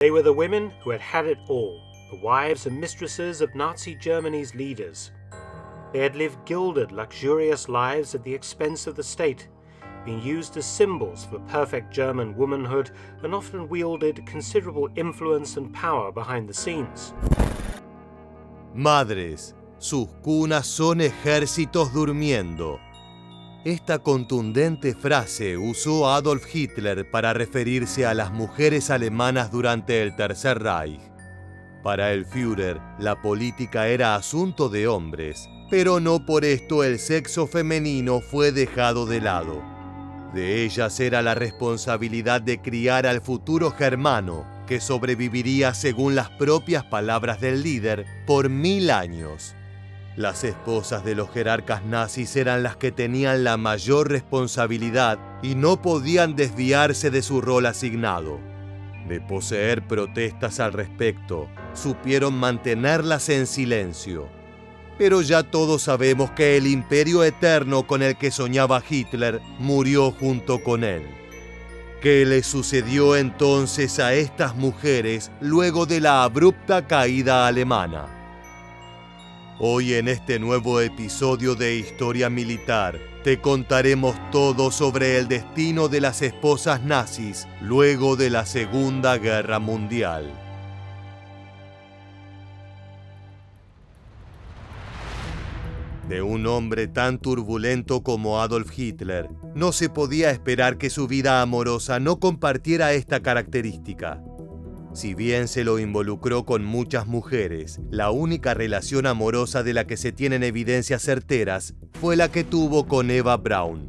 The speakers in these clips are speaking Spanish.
They were the women who had it all, the wives and mistresses of Nazi Germany's leaders. They had lived gilded, luxurious lives at the expense of the state, being used as symbols for perfect German womanhood, and often wielded considerable influence and power behind the scenes. Madres, sus cunas son ejércitos durmiendo. Esta contundente frase usó Adolf Hitler para referirse a las mujeres alemanas durante el Tercer Reich. Para el Führer, la política era asunto de hombres, pero no por esto el sexo femenino fue dejado de lado. De ellas era la responsabilidad de criar al futuro germano, que sobreviviría, según las propias palabras del líder, por 1000 años. Las esposas de los jerarcas nazis eran las que tenían la mayor responsabilidad y no podían desviarse de su rol asignado. De poseer protestas al respecto, supieron mantenerlas en silencio. Pero ya todos sabemos que el imperio eterno con el que soñaba Hitler murió junto con él. ¿Qué le sucedió entonces a estas mujeres luego de la abrupta caída alemana? Hoy en este nuevo episodio de Historia Militar, te contaremos todo sobre el destino de las esposas nazis luego de la Segunda Guerra Mundial. De un hombre tan turbulento como Adolf Hitler, no se podía esperar que su vida amorosa no compartiera esta característica. Si bien se lo involucró con muchas mujeres, la única relación amorosa de la que se tienen evidencias certeras fue la que tuvo con Eva Braun.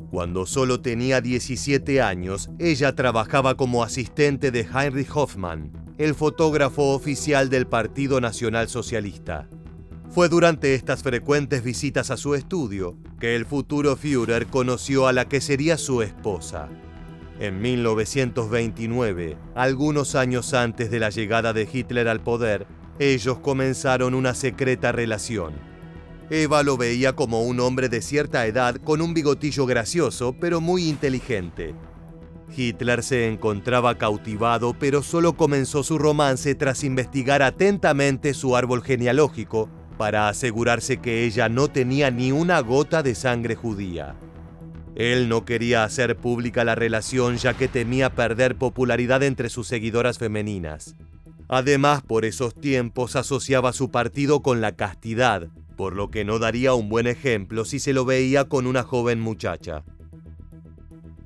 Cuando solo tenía 17 años, ella trabajaba como asistente de Heinrich Hoffmann, el fotógrafo oficial del Partido Nacional Socialista. Fue durante estas frecuentes visitas a su estudio que el futuro Führer conoció a la que sería su esposa. En 1929, algunos años antes de la llegada de Hitler al poder, ellos comenzaron una secreta relación. Eva lo veía como un hombre de cierta edad con un bigotillo gracioso, pero muy inteligente. Hitler se encontraba cautivado, pero solo comenzó su romance tras investigar atentamente su árbol genealógico para asegurarse que ella no tenía ni una gota de sangre judía. Él no quería hacer pública la relación ya que temía perder popularidad entre sus seguidoras femeninas. Además, por esos tiempos asociaba su partido con la castidad, por lo que no daría un buen ejemplo si se lo veía con una joven muchacha.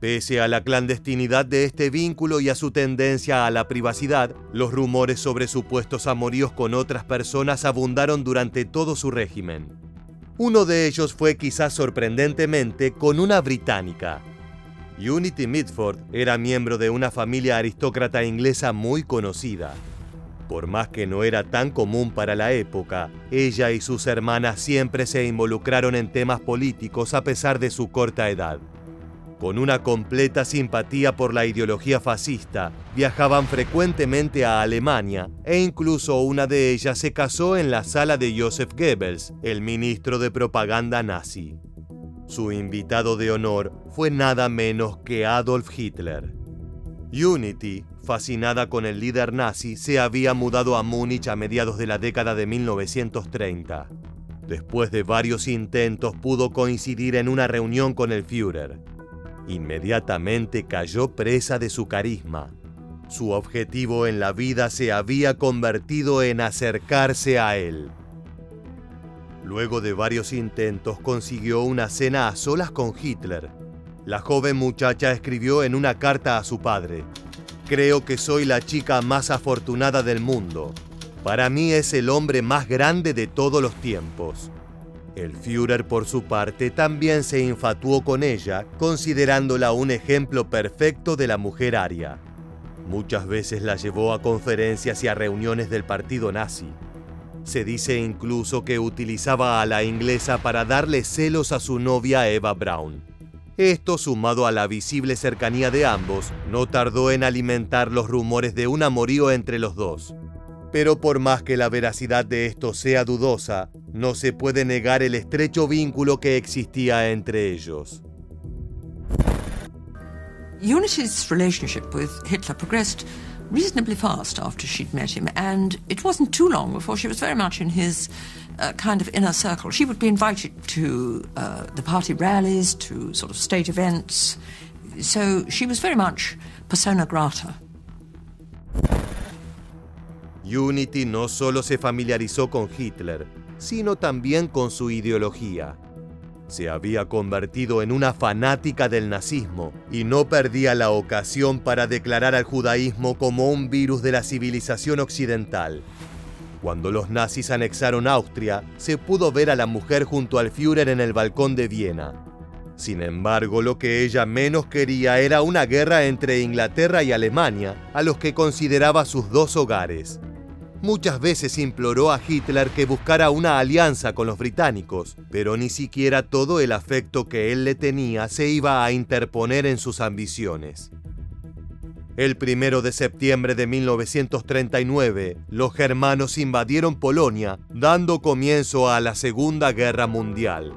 Pese a la clandestinidad de este vínculo y a su tendencia a la privacidad, los rumores sobre supuestos amoríos con otras personas abundaron durante todo su régimen. Uno de ellos fue, quizás sorprendentemente, con una británica. Unity Mitford era miembro de una familia aristócrata inglesa muy conocida. Por más que no era tan común para la época, ella y sus hermanas siempre se involucraron en temas políticos a pesar de su corta edad. Con una completa simpatía por la ideología fascista, viajaban frecuentemente a Alemania e incluso una de ellas se casó en la sala de Joseph Goebbels, el ministro de propaganda nazi. Su invitado de honor fue nada menos que Adolf Hitler. Unity, fascinada con el líder nazi, se había mudado a Múnich a mediados de la década de 1930. Después de varios intentos pudo coincidir en una reunión con el Führer. Inmediatamente cayó presa de su carisma. Su objetivo en la vida se había convertido en acercarse a él. Luego de varios intentos consiguió una cena a solas con Hitler. La joven muchacha escribió en una carta a su padre: «Creo que soy la chica más afortunada del mundo. Para mí es el hombre más grande de todos los tiempos». El Führer, por su parte, también se infatuó con ella, considerándola un ejemplo perfecto de la mujer aria. Muchas veces la llevó a conferencias y a reuniones del partido nazi. Se dice incluso que utilizaba a la inglesa para darle celos a su novia Eva Braun. Esto, sumado a la visible cercanía de ambos, no tardó en alimentar los rumores de un amorío entre los dos. Pero por más que la veracidad de esto sea dudosa, no se puede negar el estrecho vínculo que existía entre ellos. Unity's relationship with Hitler progressed reasonably fast after she'd met him, and it wasn't too long before she was very much in his kind of inner circle. She would be invited to the party rallies, to sort of state events, so she was very much persona grata. Unity no solo se familiarizó con Hitler, sino también con su ideología. Se había convertido en una fanática del nazismo y no perdía la ocasión para declarar al judaísmo como un virus de la civilización occidental. Cuando los nazis anexaron Austria, se pudo ver a la mujer junto al Führer en el balcón de Viena. Sin embargo, lo que ella menos quería era una guerra entre Inglaterra y Alemania, a los que consideraba sus dos hogares. Muchas veces imploró a Hitler que buscara una alianza con los británicos, pero ni siquiera todo el afecto que él le tenía se iba a interponer en sus ambiciones. El 1 de septiembre de 1939, los germanos invadieron Polonia, dando comienzo a la Segunda Guerra Mundial.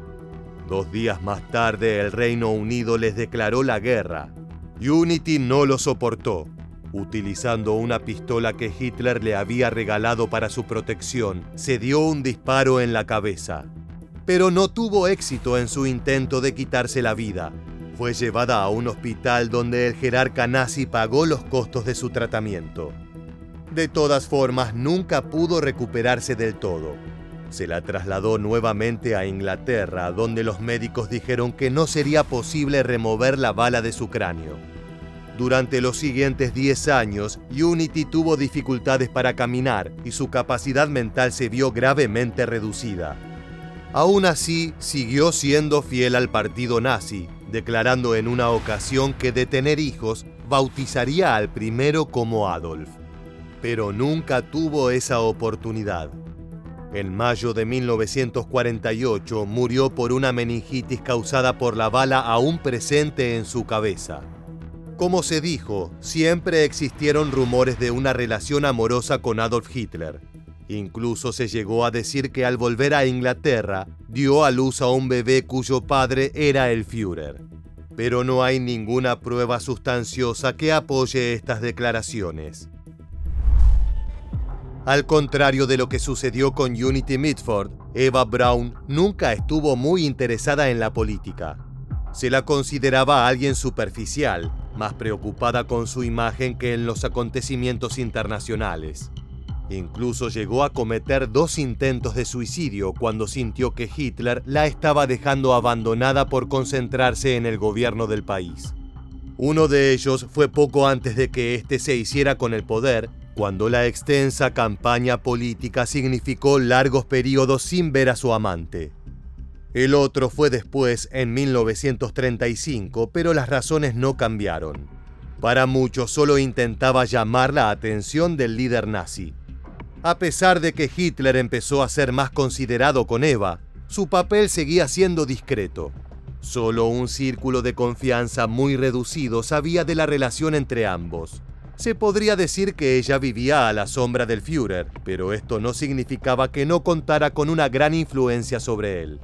2 días más tarde, el Reino Unido les declaró la guerra. Unity no lo soportó. Utilizando una pistola que Hitler le había regalado para su protección, se dio un disparo en la cabeza. Pero no tuvo éxito en su intento de quitarse la vida. Fue llevada a un hospital donde el jerarca nazi pagó los costos de su tratamiento. De todas formas, nunca pudo recuperarse del todo. Se la trasladó nuevamente a Inglaterra, donde los médicos dijeron que no sería posible remover la bala de su cráneo. Durante los siguientes 10 años, Unity tuvo dificultades para caminar y su capacidad mental se vio gravemente reducida. Aún así, siguió siendo fiel al partido nazi, declarando en una ocasión que de tener hijos, bautizaría al primero como Adolf. Pero nunca tuvo esa oportunidad. En mayo de 1948 murió por una meningitis causada por la bala aún presente en su cabeza. Como se dijo, siempre existieron rumores de una relación amorosa con Adolf Hitler. Incluso se llegó a decir que al volver a Inglaterra, dio a luz a un bebé cuyo padre era el Führer. Pero no hay ninguna prueba sustanciosa que apoye estas declaraciones. Al contrario de lo que sucedió con Unity Mitford, Eva Braun nunca estuvo muy interesada en la política. Se la consideraba alguien superficial, más preocupada con su imagen que en los acontecimientos internacionales. Incluso llegó a cometer 2 intentos de suicidio cuando sintió que Hitler la estaba dejando abandonada por concentrarse en el gobierno del país. Uno de ellos fue poco antes de que éste se hiciera con el poder, cuando la extensa campaña política significó largos periodos sin ver a su amante. El otro fue después, en 1935, pero las razones no cambiaron. Para muchos solo intentaba llamar la atención del líder nazi. A pesar de que Hitler empezó a ser más considerado con Eva, su papel seguía siendo discreto. Solo un círculo de confianza muy reducido sabía de la relación entre ambos. Se podría decir que ella vivía a la sombra del Führer, pero esto no significaba que no contara con una gran influencia sobre él.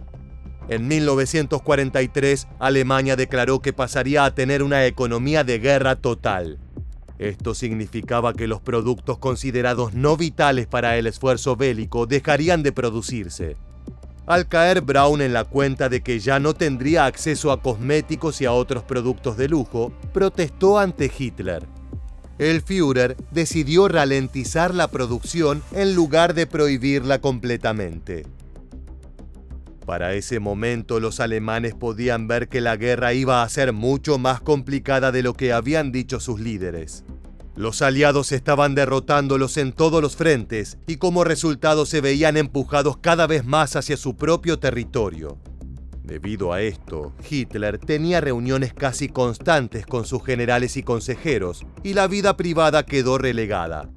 En 1943, Alemania declaró que pasaría a tener una economía de guerra total. Esto significaba que los productos considerados no vitales para el esfuerzo bélico dejarían de producirse. Al caer Braun en la cuenta de que ya no tendría acceso a cosméticos y a otros productos de lujo, protestó ante Hitler. El Führer decidió ralentizar la producción en lugar de prohibirla completamente. Para ese momento, los alemanes podían ver que la guerra iba a ser mucho más complicada de lo que habían dicho sus líderes. Los aliados estaban derrotándolos en todos los frentes y como resultado se veían empujados cada vez más hacia su propio territorio. Debido a esto, Hitler tenía reuniones casi constantes con sus generales y consejeros, y la vida privada quedó relegada.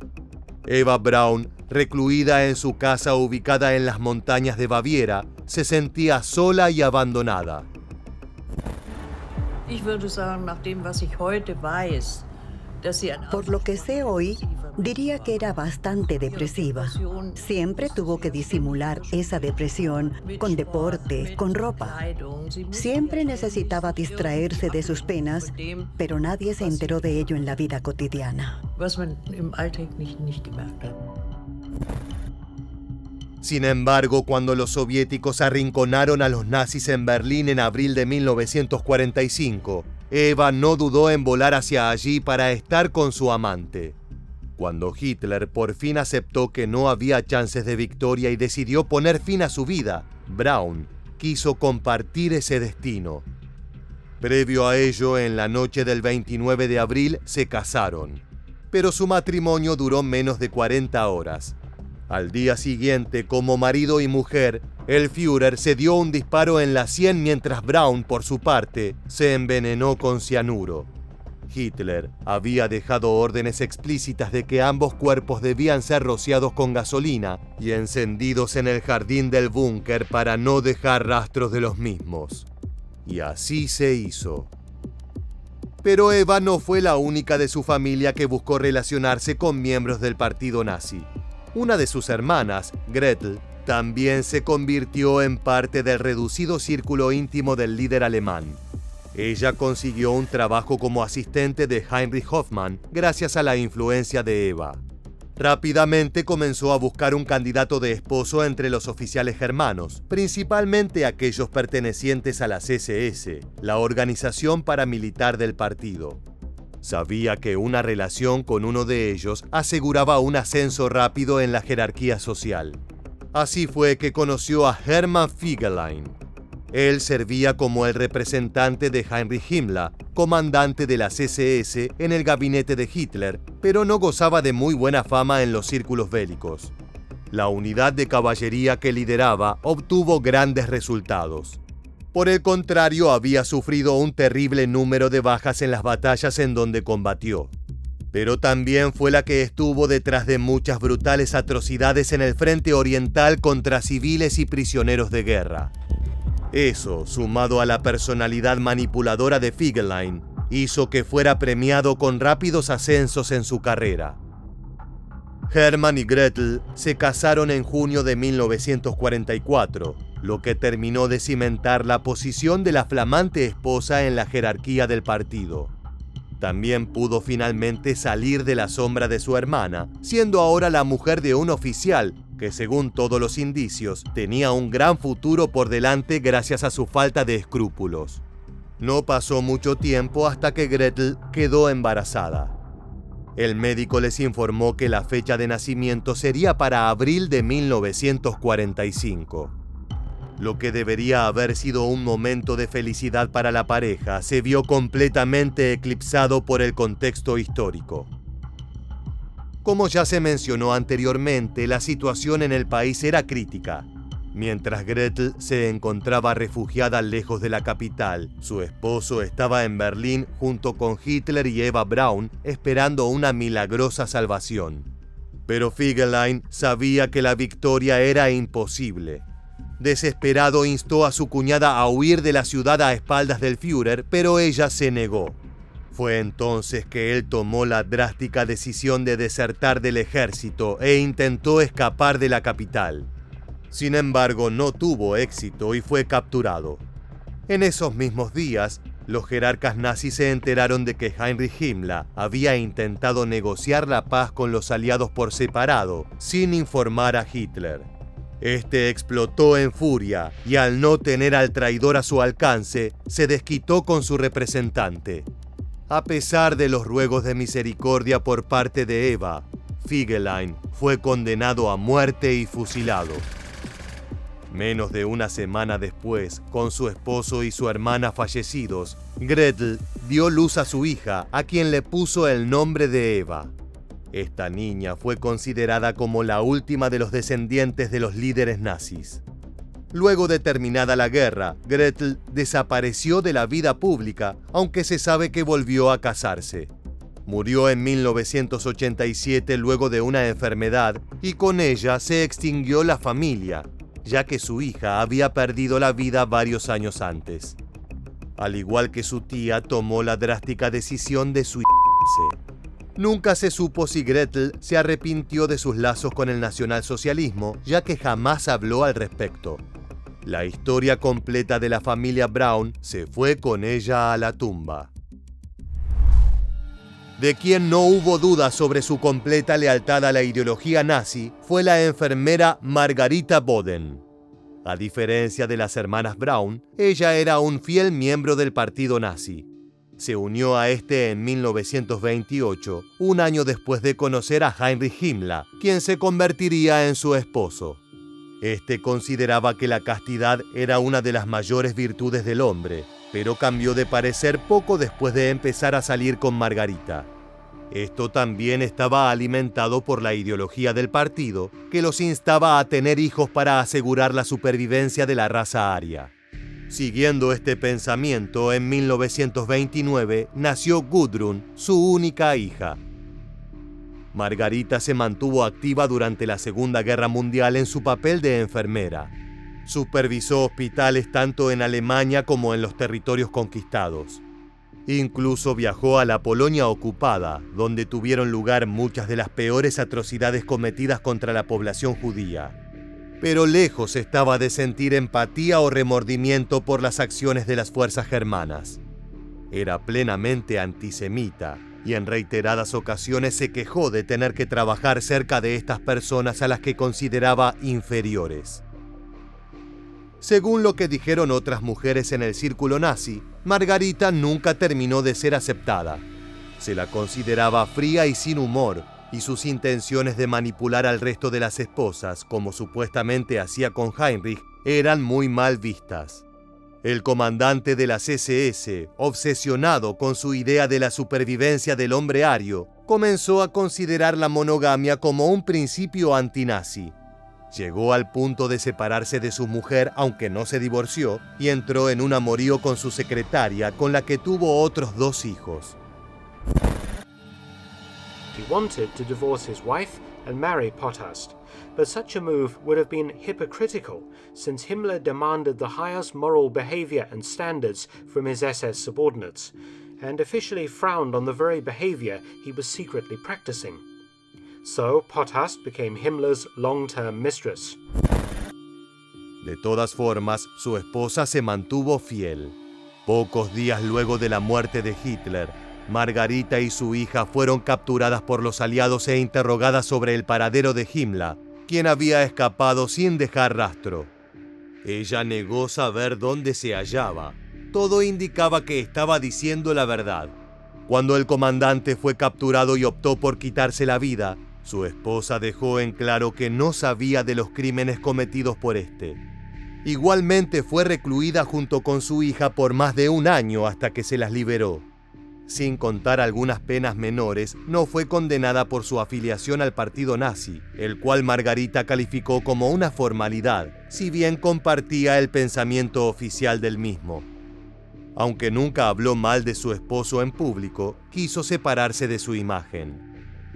Eva Braun, recluida en su casa ubicada en las montañas de Baviera, se sentía sola y abandonada. Ich würde sagen, nach dem, was ich heute weiß, Por lo que sé hoy, diría que era bastante depresiva. Siempre tuvo que disimular esa depresión con deporte, con ropa. Siempre necesitaba distraerse de sus penas, pero nadie se enteró de ello en la vida cotidiana. Sin embargo, cuando los soviéticos arrinconaron a los nazis en Berlín en abril de 1945, Eva no dudó en volar hacia allí para estar con su amante. Cuando Hitler por fin aceptó que no había chances de victoria y decidió poner fin a su vida, Braun quiso compartir ese destino. Previo a ello, en la noche del 29 de abril se casaron, pero su matrimonio duró menos de 40 horas. Al día siguiente, como marido y mujer, el Führer se dio un disparo en la sien mientras Braun, por su parte, se envenenó con cianuro. Hitler había dejado órdenes explícitas de que ambos cuerpos debían ser rociados con gasolina y encendidos en el jardín del búnker para no dejar rastros de los mismos. Y así se hizo. Pero Eva no fue la única de su familia que buscó relacionarse con miembros del partido nazi. Una de sus hermanas, Gretel, también se convirtió en parte del reducido círculo íntimo del líder alemán. Ella consiguió un trabajo como asistente de Heinrich Hoffmann gracias a la influencia de Eva. Rápidamente comenzó a buscar un candidato de esposo entre los oficiales germanos, principalmente aquellos pertenecientes a la SS, la organización paramilitar del partido. Sabía que una relación con uno de ellos aseguraba un ascenso rápido en la jerarquía social. Así fue que conoció a Hermann Fegelein. Él servía como el representante de Heinrich Himmler, comandante de las SS en el gabinete de Hitler, pero no gozaba de muy buena fama en los círculos bélicos. La unidad de caballería que lideraba obtuvo grandes resultados. Por el contrario, había sufrido un terrible número de bajas en las batallas en donde combatió. Pero también fue la que estuvo detrás de muchas brutales atrocidades en el frente oriental contra civiles y prisioneros de guerra. Eso, sumado a la personalidad manipuladora de Fegelein, hizo que fuera premiado con rápidos ascensos en su carrera. Hermann y Gretel se casaron en junio de 1944, lo que terminó de cimentar la posición de la flamante esposa en la jerarquía del partido. También pudo finalmente salir de la sombra de su hermana, siendo ahora la mujer de un oficial que, según todos los indicios, tenía un gran futuro por delante gracias a su falta de escrúpulos. No pasó mucho tiempo hasta que Gretel quedó embarazada. El médico les informó que la fecha de nacimiento sería para abril de 1945. Lo que debería haber sido un momento de felicidad para la pareja se vio completamente eclipsado por el contexto histórico. Como ya se mencionó anteriormente, la situación en el país era crítica. Mientras Gretel se encontraba refugiada lejos de la capital, su esposo estaba en Berlín junto con Hitler y Eva Braun esperando una milagrosa salvación. Pero Fegelein sabía que la victoria era imposible. Desesperado instó a su cuñada a huir de la ciudad a espaldas del Führer, pero ella se negó. Fue entonces que él tomó la drástica decisión de desertar del ejército e intentó escapar de la capital. Sin embargo, no tuvo éxito y fue capturado. En esos mismos días, los jerarcas nazis se enteraron de que Heinrich Himmler había intentado negociar la paz con los aliados por separado, sin informar a Hitler. Este explotó en furia y, al no tener al traidor a su alcance, se desquitó con su representante. A pesar de los ruegos de misericordia por parte de Eva, Fegelein fue condenado a muerte y fusilado. Menos de una semana después, con su esposo y su hermana fallecidos, Gretel dio luz a su hija, a quien le puso el nombre de Eva. Esta niña fue considerada como la última de los descendientes de los líderes nazis. Luego de terminada la guerra, Gretel desapareció de la vida pública, aunque se sabe que volvió a casarse. Murió en 1987 luego de una enfermedad y con ella se extinguió la familia, ya que su hija había perdido la vida varios años antes. Al igual que su tía, tomó la drástica decisión de suicidarse. Nunca se supo si Gretel se arrepintió de sus lazos con el nacionalsocialismo, ya que jamás habló al respecto. La historia completa de la familia Braun se fue con ella a la tumba. De quien no hubo duda sobre su completa lealtad a la ideología nazi fue la enfermera Margarita Boden. A diferencia de las hermanas Braun, ella era un fiel miembro del partido nazi. Se unió a este en 1928, un año después de conocer a Heinrich Himmler, quien se convertiría en su esposo. Este consideraba que la castidad era una de las mayores virtudes del hombre, pero cambió de parecer poco después de empezar a salir con Margarita. Esto también estaba alimentado por la ideología del partido, que los instaba a tener hijos para asegurar la supervivencia de la raza aria. Siguiendo este pensamiento, en 1929 nació Gudrun, su única hija. Margarita se mantuvo activa durante la Segunda Guerra Mundial en su papel de enfermera. Supervisó hospitales tanto en Alemania como en los territorios conquistados. Incluso viajó a la Polonia ocupada, donde tuvieron lugar muchas de las peores atrocidades cometidas contra la población judía. Pero lejos estaba de sentir empatía o remordimiento por las acciones de las fuerzas germanas. Era plenamente antisemita y en reiteradas ocasiones se quejó de tener que trabajar cerca de estas personas a las que consideraba inferiores. Según lo que dijeron otras mujeres en el círculo nazi, Margarita nunca terminó de ser aceptada. Se la consideraba fría y sin humor, y sus intenciones de manipular al resto de las esposas, como supuestamente hacía con Heinrich, eran muy mal vistas. El comandante de las SS, obsesionado con su idea de la supervivencia del hombre ario, comenzó a considerar la monogamia como un principio antinazi. Llegó al punto de separarse de su mujer, aunque no se divorció, y entró en un amorío con su secretaria, con la que tuvo otros 2 hijos. He wanted to divorce his wife and marry Potthast, but such a move would have been hypocritical, since Himmler demanded the highest moral behavior and standards from his SS subordinates, and officially frowned on the very behavior he was secretly practicing. So Potthast became Himmler's long-term mistress. De todas formas, su esposa se mantuvo fiel. Pocos días luego de la muerte de Hitler, Margarita y su hija fueron capturadas por los aliados e interrogadas sobre el paradero de Himmler, quien había escapado sin dejar rastro. Ella negó saber dónde se hallaba. Todo indicaba que estaba diciendo la verdad. Cuando el comandante fue capturado y optó por quitarse la vida, su esposa dejó en claro que no sabía de los crímenes cometidos por este. Igualmente fue recluida junto con su hija por más de 1 año hasta que se las liberó. Sin contar algunas penas menores, no fue condenada por su afiliación al partido nazi, el cual Margarita calificó como una formalidad, si bien compartía el pensamiento oficial del mismo. Aunque nunca habló mal de su esposo en público, quiso separarse de su imagen.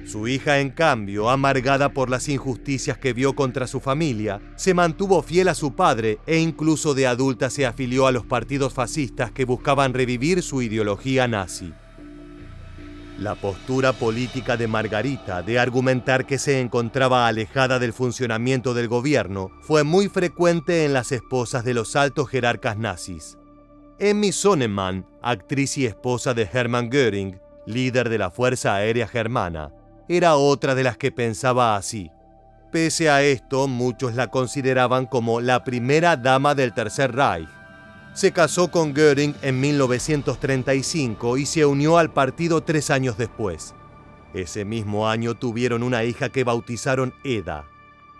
Su hija, en cambio, amargada por las injusticias que vio contra su familia, se mantuvo fiel a su padre e incluso de adulta se afilió a los partidos fascistas que buscaban revivir su ideología nazi. La postura política de Margarita de argumentar que se encontraba alejada del funcionamiento del gobierno fue muy frecuente en las esposas de los altos jerarcas nazis. Emmy Sonnemann, actriz y esposa de Hermann Göring, líder de la Fuerza Aérea Germana, era otra de las que pensaba así. Pese a esto, muchos la consideraban como la primera dama del Tercer Reich. Se casó con Göring en 1935 y se unió al partido 3 años después. Ese mismo año tuvieron una hija que bautizaron Eda.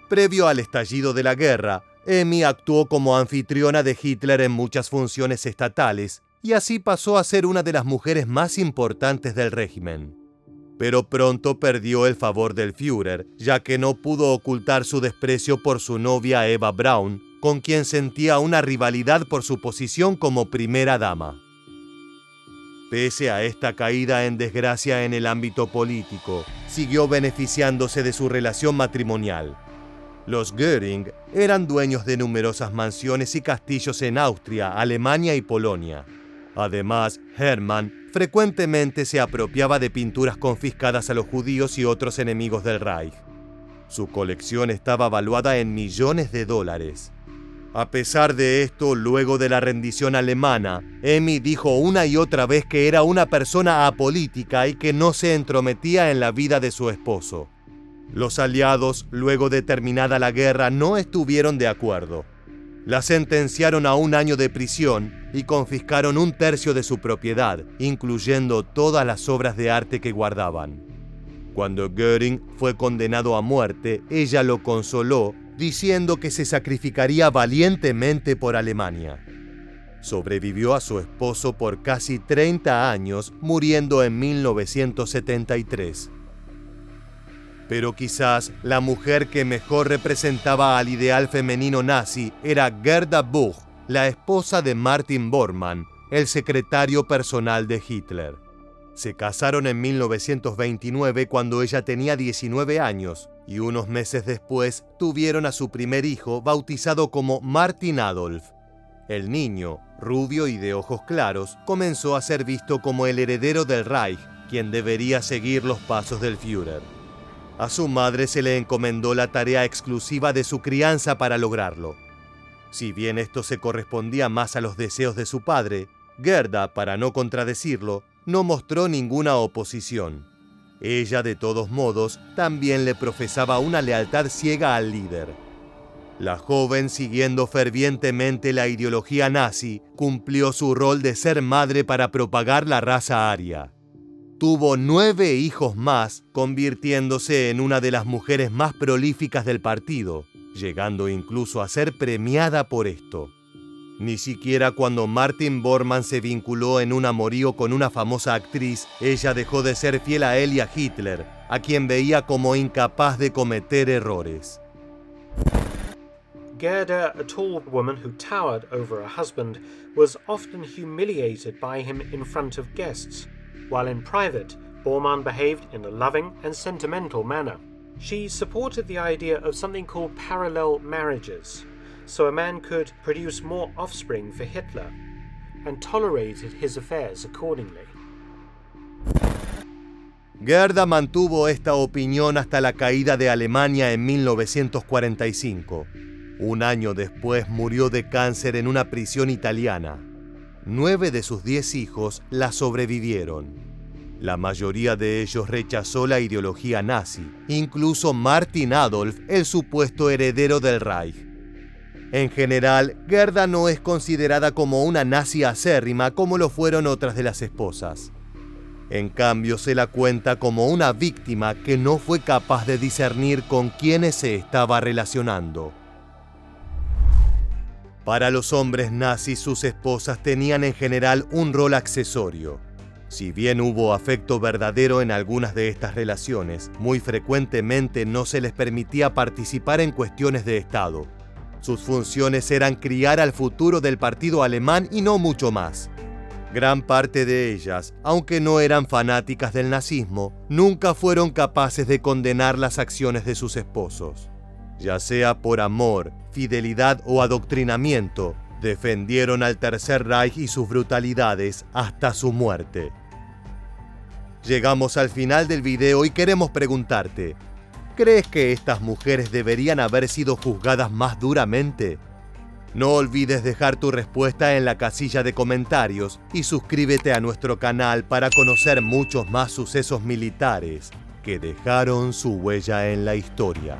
Previo al estallido de la guerra, Emmy actuó como anfitriona de Hitler en muchas funciones estatales y así pasó a ser una de las mujeres más importantes del régimen. Pero pronto perdió el favor del Führer, ya que no pudo ocultar su desprecio por su novia Eva Braun, con quien sentía una rivalidad por su posición como primera dama. Pese a esta caída en desgracia en el ámbito político, siguió beneficiándose de su relación matrimonial. Los Göring eran dueños de numerosas mansiones y castillos en Austria, Alemania y Polonia. Además, Hermann frecuentemente se apropiaba de pinturas confiscadas a los judíos y otros enemigos del Reich. Su colección estaba valuada en millones de dólares. A pesar de esto, luego de la rendición alemana, Emmy dijo una y otra vez que era una persona apolítica y que no se entrometía en la vida de su esposo. Los aliados, luego de terminada la guerra, no estuvieron de acuerdo. La sentenciaron a 1 año de prisión y confiscaron 1/3 de su propiedad, incluyendo todas las obras de arte que guardaban. Cuando Göring fue condenado a muerte, ella lo consoló, diciendo que se sacrificaría valientemente por Alemania. Sobrevivió a su esposo por casi 30 años, muriendo en 1973. Pero quizás la mujer que mejor representaba al ideal femenino nazi era Gerda Buch, la esposa de Martin Bormann, el secretario personal de Hitler. Se casaron en 1929 cuando ella tenía 19 años y unos meses después tuvieron a su primer hijo, bautizado como Martin Adolf. El niño, rubio y de ojos claros, comenzó a ser visto como el heredero del Reich, quien debería seguir los pasos del Führer. A su madre se le encomendó la tarea exclusiva de su crianza para lograrlo. Si bien esto se correspondía más a los deseos de su padre, Gerda, para no contradecirlo, no mostró ninguna oposición. Ella, de todos modos, también le profesaba una lealtad ciega al líder. La joven, siguiendo fervientemente la ideología nazi, cumplió su rol de ser madre para propagar la raza aria. Tuvo 9 hijos más, convirtiéndose en una de las mujeres más prolíficas del partido, llegando incluso a ser premiada por esto. Ni siquiera cuando Martin Bormann se vinculó en un amorío con una famosa actriz, ella dejó de ser fiel a él y a Hitler, a quien veía como incapaz de cometer errores. Gerda, a tall woman who towered over her husband, was often humiliated by him in front of guests, while in private, Bormann behaved in a loving and sentimental manner. She supported the idea of something called parallel marriages, so a man could produce more offspring for Hitler, and tolerated his affairs accordingly. Gerda mantuvo esta opinión hasta la caída de Alemania en 1945. 1 año después murió de cáncer en una prisión italiana. 9 de sus 10 hijos la sobrevivieron. La mayoría de ellos rechazó la ideología nazi, incluso Martin Adolf, el supuesto heredero del Reich. En general, Gerda no es considerada como una nazi acérrima como lo fueron otras de las esposas. En cambio, se la cuenta como una víctima que no fue capaz de discernir con quiénes se estaba relacionando. Para los hombres nazis, sus esposas tenían en general un rol accesorio. Si bien hubo afecto verdadero en algunas de estas relaciones, muy frecuentemente no se les permitía participar en cuestiones de Estado. Sus funciones eran criar al futuro del partido alemán y no mucho más. Gran parte de ellas, aunque no eran fanáticas del nazismo, nunca fueron capaces de condenar las acciones de sus esposos. Ya sea por amor, fidelidad o adoctrinamiento, defendieron al Tercer Reich y sus brutalidades hasta su muerte. Llegamos al final del video y queremos preguntarte, ¿crees que estas mujeres deberían haber sido juzgadas más duramente? No olvides dejar tu respuesta en la casilla de comentarios y suscríbete a nuestro canal para conocer muchos más sucesos militares que dejaron su huella en la historia.